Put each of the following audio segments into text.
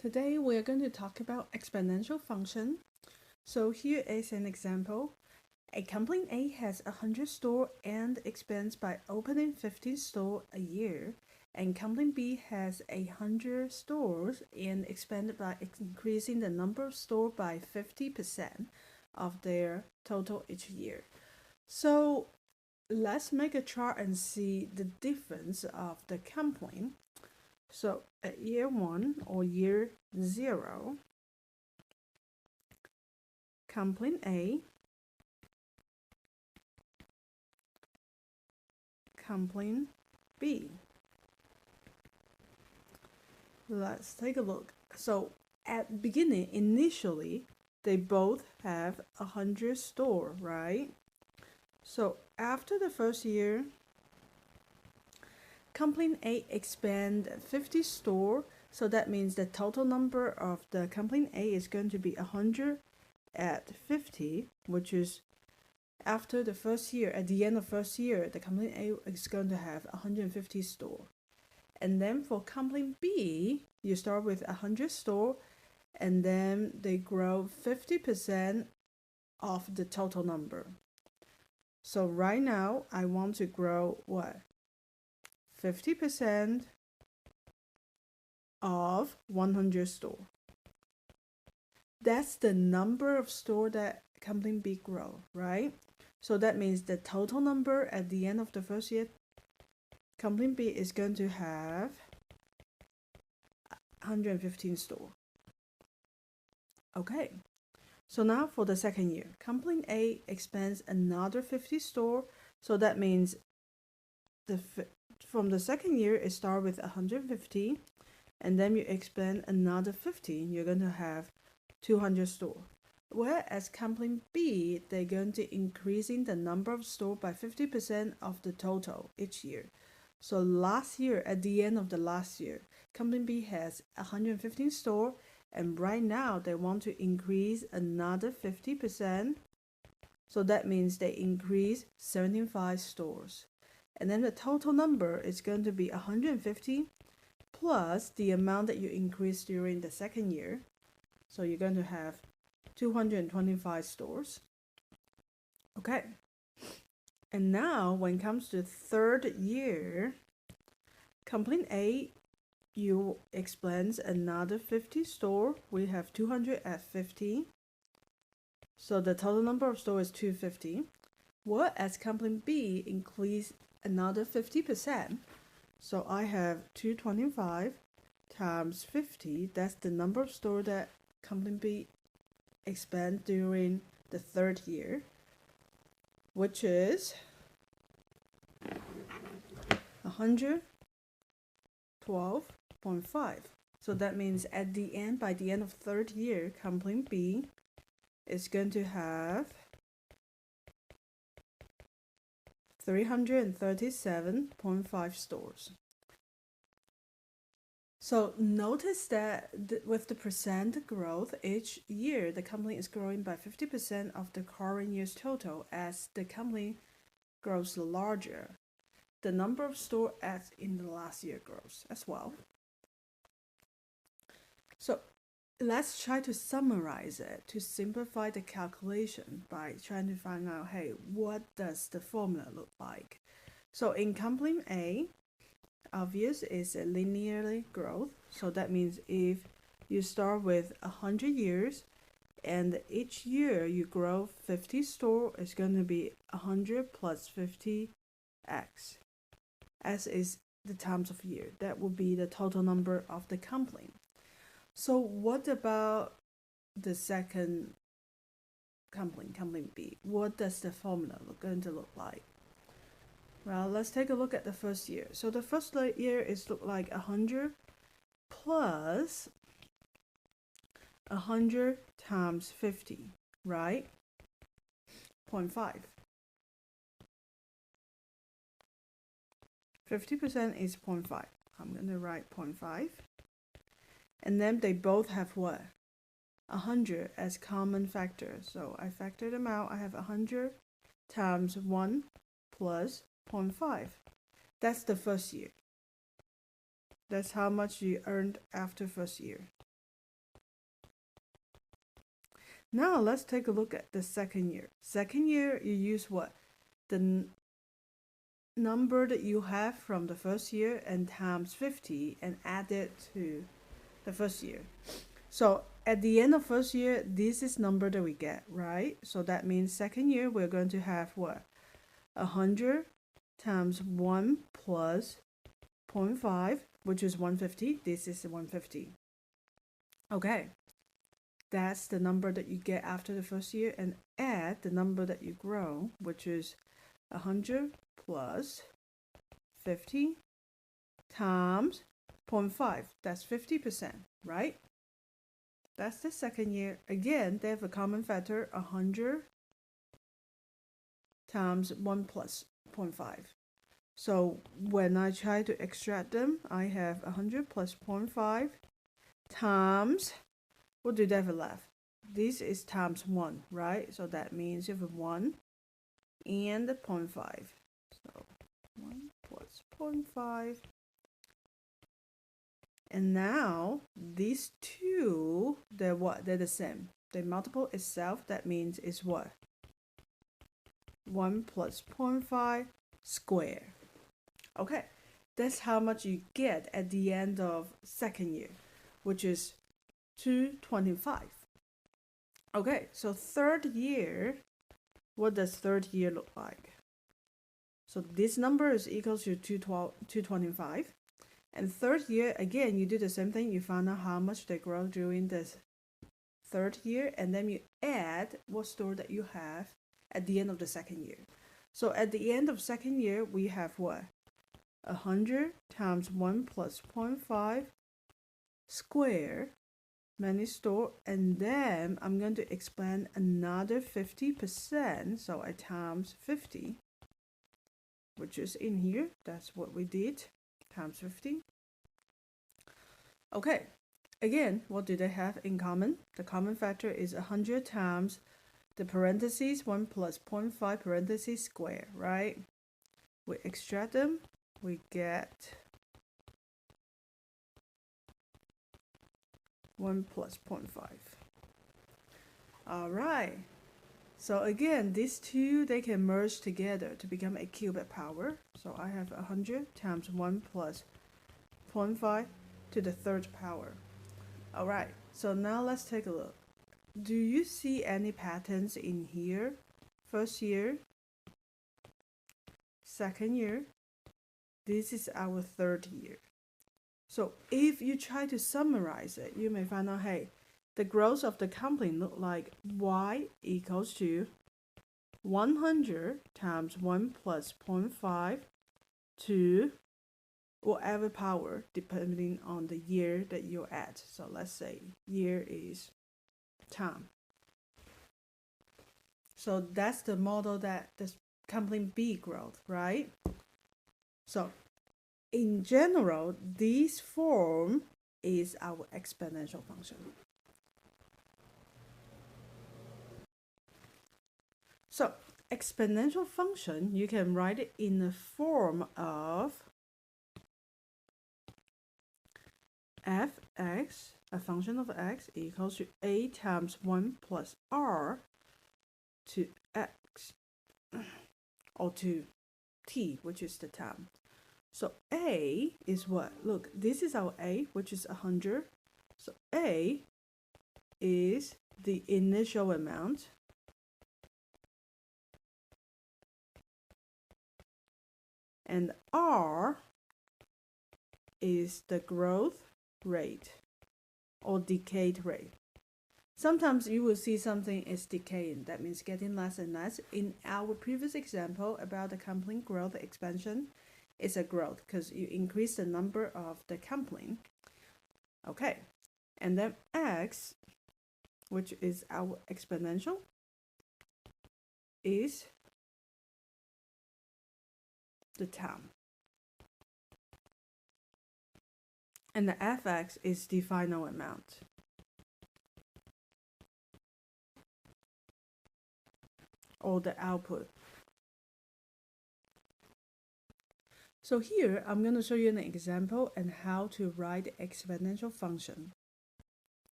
Today we are going to talk about exponential function. So here is an example. A company A has 100 stores and expands by opening 15 stores a year. And company B has 100 stores and expanded by increasing the number of stores by 50% of their total each year. So let's make a chart and see the difference of the company. So at year 1 or year 0, company A, company B. Let's take a look. So at beginning, initially, they both have 100 stores, right? So after the first year, company A expand 50 stores. So that means the total number of the company A is going to be 100 at 50, which is after the first year. At the end of first year, the company A is going to have 150 stores. And then for company B, you start with 100 stores, and then they grow 50% of the total number. So right now, I want to grow what? 50% of 100 stores. That's the number of stores that company B grow, right? So that means the total number at the end of the first year, company B is going to have 115 stores. Okay, so now for the second year, company A expands another 50 stores. So that means from the second year, it starts with 150, and then you expand another 50. You're going to have 200 stores. Whereas company B, they're going to increasing the number of stores by 50% of the total each year. So last year, at the end of the last year, company B has 115 stores, and right now they want to increase another 50%. So that means they increase 75 stores. And then the total number is going to be 150 plus the amount that you increase during the second year. So you're going to have 225 stores. Okay. And now when it comes to third year, company A, you expands another 50 stores. We have 200 at 50. So the total number of stores is 250. Whereas company B increase another 50%. So I have 225 times 50. That's the number of stores that company B expand during the third year, which is 112.5. So that means at the end, by the end of third year, company B is going to have 337.5 stores. So notice that with the percent growth each year, the company is growing by 50% of the current year's total. As the company grows larger, the number of stores as in the last year grows as well. So let's try to summarize it to simplify the calculation by trying to find out, hey, what does the formula look like? So in company A, obvious is a linear growth. So that means if you start with 100 years and each year you grow 50 stores, it's going to be 100 plus 50x. S is the times of year. That will be the total number of the company. So what about the second company, company B? What does the formula going to look like? Well, let's take a look at the first year. So the first year is look like 100 plus 100 times 50, right? 0.5. 50% is 0.5. I'm going to write 0.5. And then they both have what? 100 as common factor. So I factor them out. I have 100 times 1 plus 0.5. That's the first year. That's how much you earned after first year. Now let's take a look at the second year. Second year, you use what? The number that you have from the first year and times 50 and add it to the first year. So at the end of first year, this is number that we get, right? So that means second year, we're going to have what? 100 times 1 plus 0.5, which is 150. This is 150. Okay, that's the number that you get after the first year, and add the number that you grow, which is 100 plus 50 times 0.5. That's 50%, right? That's the second year. Again, they have a common factor, 100 times 1 plus 0.5. So when I try to extract them, I have 100 plus 0.5 times, what do they have left? This is times 1, right? So that means you have 1 and 0.5. So 1 plus 0.5. And now these two, they're what? They're the same. They multiple itself. That means it's what? 1 plus 0.5 square. Okay, that's how much you get at the end of second year, which is 225. Okay, so third year, what does third year look like? So this number is equal to 225. And third year, again, you do the same thing. You find out how much they grow during this third year, and then you add what store that you have at the end of the second year. So at the end of second year, we have what? 100 times 1 plus 0.5 square many store, and then I'm going to expand another 50%, so I times 50, which is in here. That's what we did, times 50. Okay, again, what do they have in common? The common factor is 100 times the parentheses 1 plus 0.5 parentheses square, right? We extract them, we get 1 plus 0.5. All right. So again, these two, they can merge together to become a qubit power. So I have 100 times 1 plus 0.5 to the third power. All right. So now let's take a look. Do you see any patterns in here? First year, second year. This is our third year. So if you try to summarize it, you may find out, hey, the growth of the company look like y equals to 100 times 1 plus 0.5 to whatever power depending on the year that you're at. So let's say year is time. So that's the model that the company B growth, right? So in general, this form is our exponential function. So exponential function, you can write it in the form of fx, a function of x, equals to a times 1 plus r to x, or to t, which is the time. So a is what? Look, this is our a, which is 100. So a is the initial amount. And r is the growth rate or decayed rate. Sometimes you will see something is decaying. That means getting less and less. In our previous example about the coupling growth expansion, it's a growth because you increase the number of the coupling. Okay, and then x, which is our exponential, is the time. And the fx is the final amount. Or the output. So here, I'm going to show you an example and how to write the exponential function.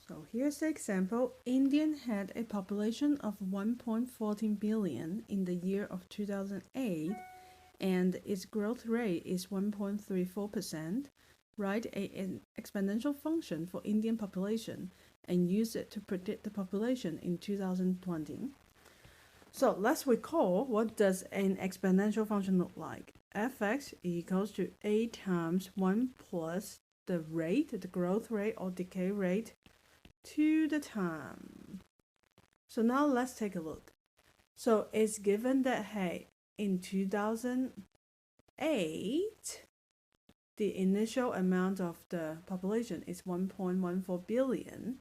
So here's the example. India had a population of 1.14 billion in the year of 2008, and its growth rate is 1.34%. Write an exponential function for Indian population and use it to predict the population in 2020. So let's recall, what does an exponential function look like? Fx equals to a times 1 plus the rate, the growth rate or decay rate, to the time. So now let's take a look. So it's given that, hey, in 2008, the initial amount of the population is 1.14 billion,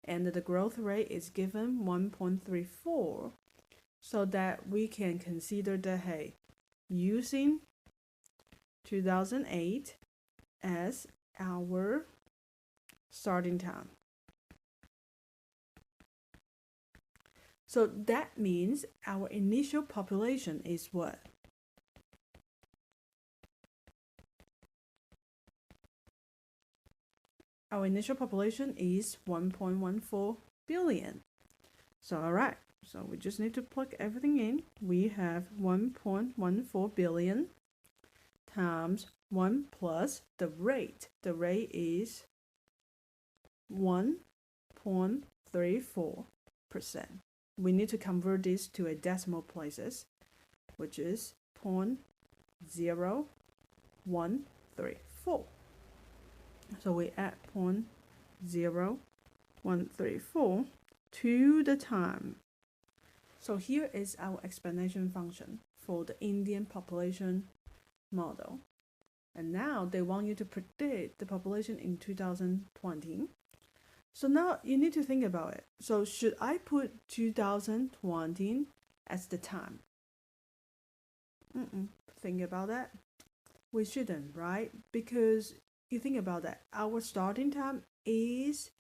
and the growth rate is given 1.34, so that we can consider that, hey, using 2008 as our starting time. So that means our initial population is what? Our initial population is 1.14 billion. So all right, so we just need to plug everything in. We have 1.14 billion times 1 plus the rate. The rate is 1.34%. We need to convert this to a decimal places, which is 0.0134. So we add 0.0134 to the time. So here is our explanation function for the Indian population model. And now they want you to predict the population in 2020. So now you need to think about it. So should I put 2020 as the time? Think about that. We shouldn't, right? Because you think about that, our starting time is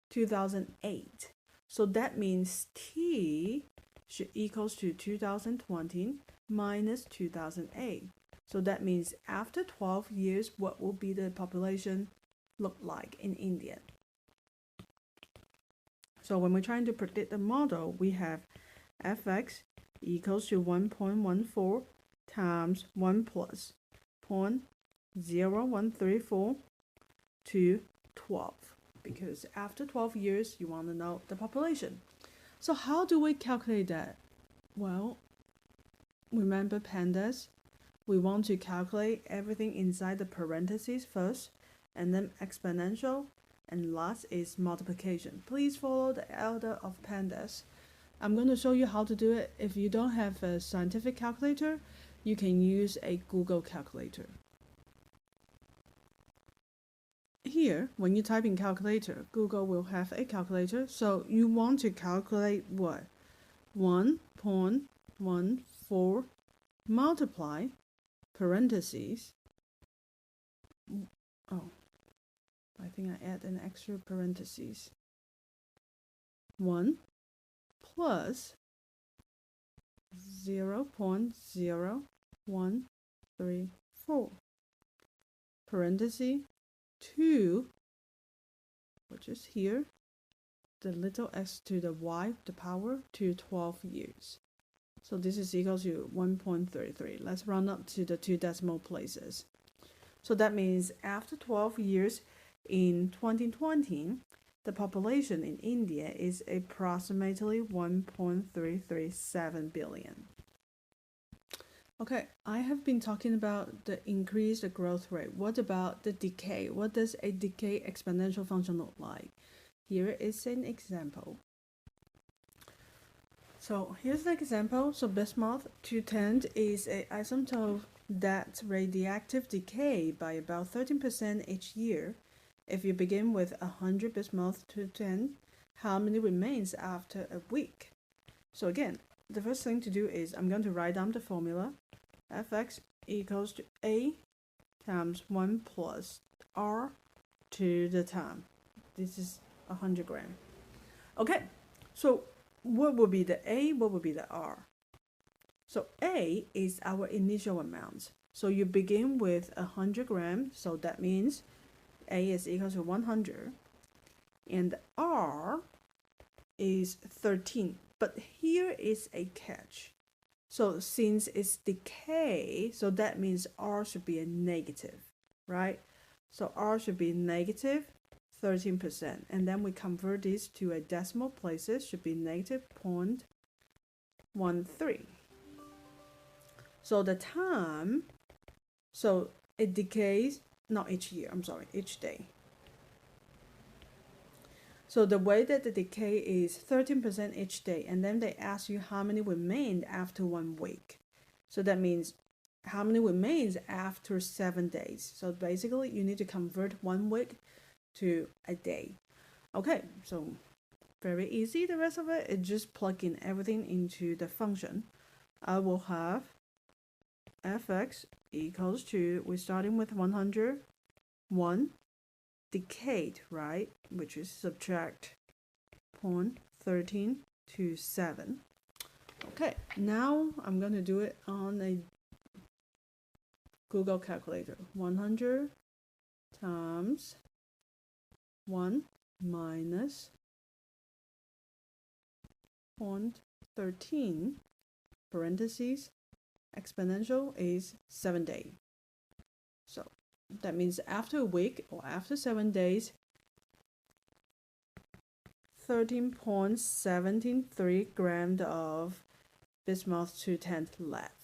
2008. So that means t should equals to 2020 minus 2008. So that means after 12 years, what will be the population look like in India? So when we're trying to predict the model, we have fx equals to 1.14 times 1 plus 0.0134 to 12, because after 12 years, you want to know the population. So how do we calculate that? Well, remember pandas? We want to calculate everything inside the parentheses first, and then exponential, and last is multiplication. Please follow the order of pandas. I'm going to show you how to do it. If you don't have a scientific calculator, you can use a Google calculator. Here, when you type in calculator, Google will have a calculator. So you want to calculate what? 1.14 multiply parentheses. Oh, I think I add an extra parentheses. 1 plus 0.0134 parenthesis 2, which is here, the little x to the y, the power, to 12 years. So this is equal to 1.33. Let's round up to the 2 decimal places. So that means after 12 years in 2020, the population in India is approximately 1.337 billion. Okay, I have been talking about the increase, the growth rate. What about the decay? What does a decay exponential function look like? Here is an example. So here's the example. So bismuth 210 is an isotope that radioactive decay by about 13% each year. If you begin with 100 bismuth 210, how many remains after a week? So again, the first thing to do is I'm going to write down the formula. Fx equals to A times 1 plus R to the time. This is 100 grams. Okay, so what will be the A? What will be the R? So A is our initial amount. So you begin with 100 grams. So that means A is equal to 100. and R is 13. But here is a catch. So since it's decay, so that means R should be a negative, right? So R should be negative 13%. And then we convert this to a decimal places, should be negative 0.13. So the time, so it decays, not each year, I'm sorry, each day. So the way that the decay is 13% each day, and then they ask you how many remained after 1 week. So that means how many remains after 7 days. So basically you need to convert 1 week to a day. Okay, so very easy. The rest of it is just plugging everything into the function. I will have fx equals to, we're starting with 101 decayed, right? Which is subtract 0.13 to 7. Okay, now I'm going to do it on a Google calculator. 100 times 1 minus 0.13 parentheses exponential is 7 days. So that means after a week or after 7 days, 13.73 grams of bismuth 210 left.